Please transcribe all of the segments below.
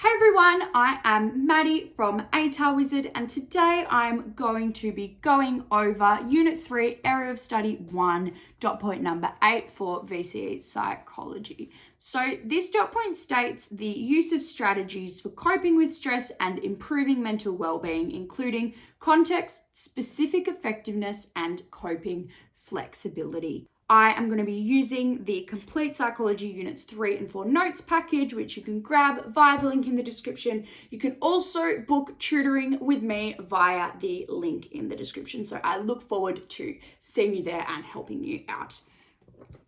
Hey everyone, I am Maddie from ATAR Wizard, and today I'm going to be going over Unit 3, Area of Study 1, dot point number 8 for VCE Psychology. So this dot point states the use of strategies for coping with stress and improving mental well-being, including context-specific effectiveness and coping flexibility. I am going to be using the Complete Psychology Units 3 and 4 notes package, which you can grab via the link in the description. You can also book tutoring with me via the link in the description. So I look forward to seeing you there and helping you out.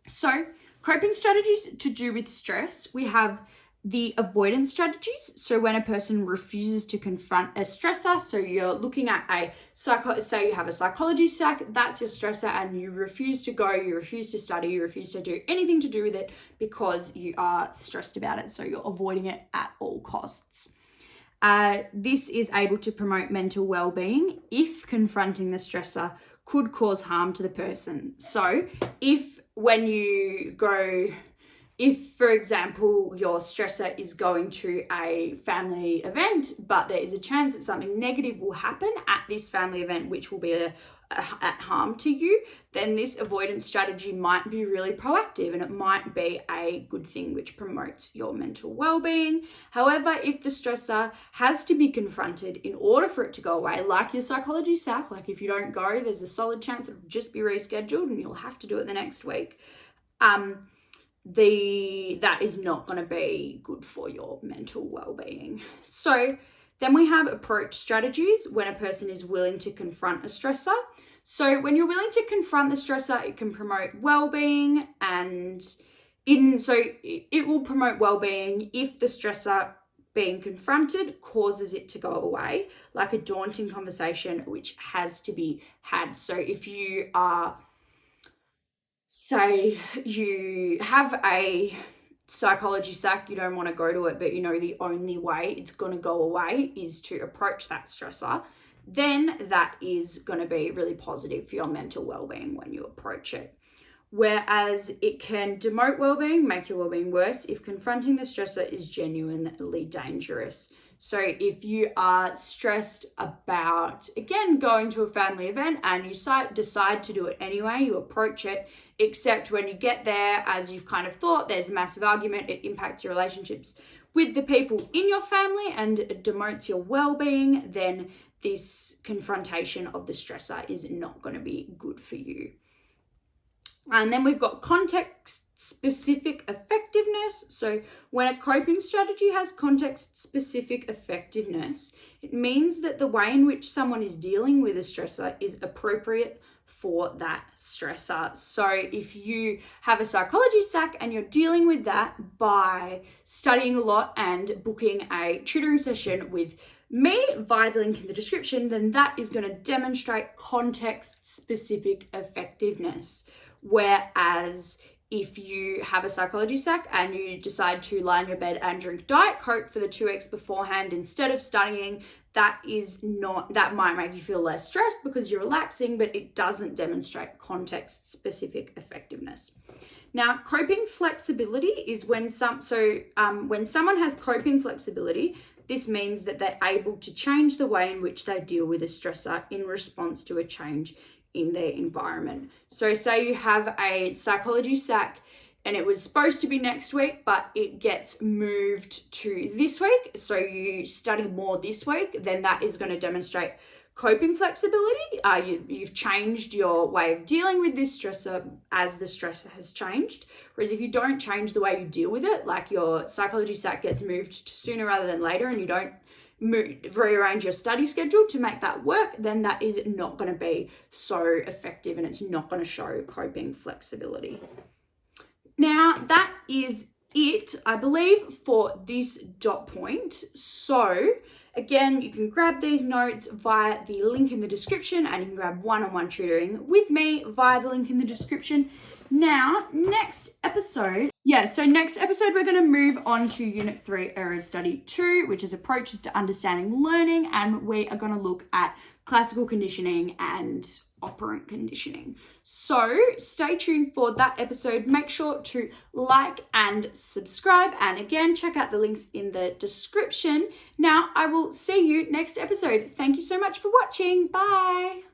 So coping strategies to do with stress, we have the avoidance strategies. So when a person refuses to confront a stressor, so you're looking at say you have a psychology stack, that's your stressor, and you refuse to go, you refuse to study, you refuse to do anything to do with it because you are stressed about it. So you're avoiding it at all costs. This is able to promote mental well-being if confronting the stressor could cause harm to the person. So if, for example, your stressor is going to a family event, but there is a chance that something negative will happen at this family event, which will be at harm to you, then this avoidance strategy might be really proactive and it might be a good thing which promotes your mental well-being. However, if the stressor has to be confronted in order for it to go away, like your psychology stack, like if you don't go, there's a solid chance it will just be rescheduled and you'll have to do it the next week. That is not going to be good for your mental well-being. So then we have approach strategies when a person is willing to confront a stressor. So when you're willing to confront the stressor, it can promote well-being, and it will promote well-being if the stressor being confronted causes it to go away, like a daunting conversation which has to be had. So if you are, say you have a psychology stack, you don't want to go to it, but you know the only way it's going to go away is to approach that stressor, then that is going to be really positive for your mental well-being when you approach it. Whereas it can demote well-being, make your well-being worse if confronting the stressor is genuinely dangerous. So if you are stressed about, again, going to a family event and you decide to do it anyway, you approach it, except when you get there, as you've kind of thought, there's a massive argument, it impacts your relationships with the people in your family and it demotes your well-being, then this confrontation of the stressor is not going to be good for you. And then we've got context-specific effectiveness. So when a coping strategy has context-specific effectiveness, it means that the way in which someone is dealing with a stressor is appropriate for that stressor. So if you have a psychology stack and you're dealing with that by studying a lot and booking a tutoring session with me via the link in the description, then that is going to demonstrate context-specific effectiveness. Whereas if you have a psychology stack and you decide to lie in your bed and drink Diet Coke for the 2 weeks beforehand instead of studying, that might make you feel less stressed because you're relaxing, but it doesn't demonstrate context-specific effectiveness. Now, coping flexibility is when someone has coping flexibility, this means that they're able to change the way in which they deal with a stressor in response to a change in their environment. So say you have a psychology stack and it was supposed to be next week, but it gets moved to this week. So you study more this week, then that is going to demonstrate coping flexibility. You've changed your way of dealing with this stressor as the stressor has changed. Whereas if you don't change the way you deal with it, like your psychology stack gets moved to sooner rather than later and you don't rearrange your study schedule to make that work, then that is not going to be so effective and it's not going to show coping flexibility. Now, that is it, I believe, for this dot point. So again, you can grab these notes via the link in the description and you can grab one-on-one tutoring with me via the link in the description. Now, next episode, next episode we're going to move on to Unit 3, Area of Study 2, which is Approaches to Understanding Learning, and we are going to look at classical conditioning and operant conditioning. So stay tuned for that episode. Make sure to like and subscribe, and again, check out the links in the description. Now, I will see you next episode. Thank you so much for watching. Bye.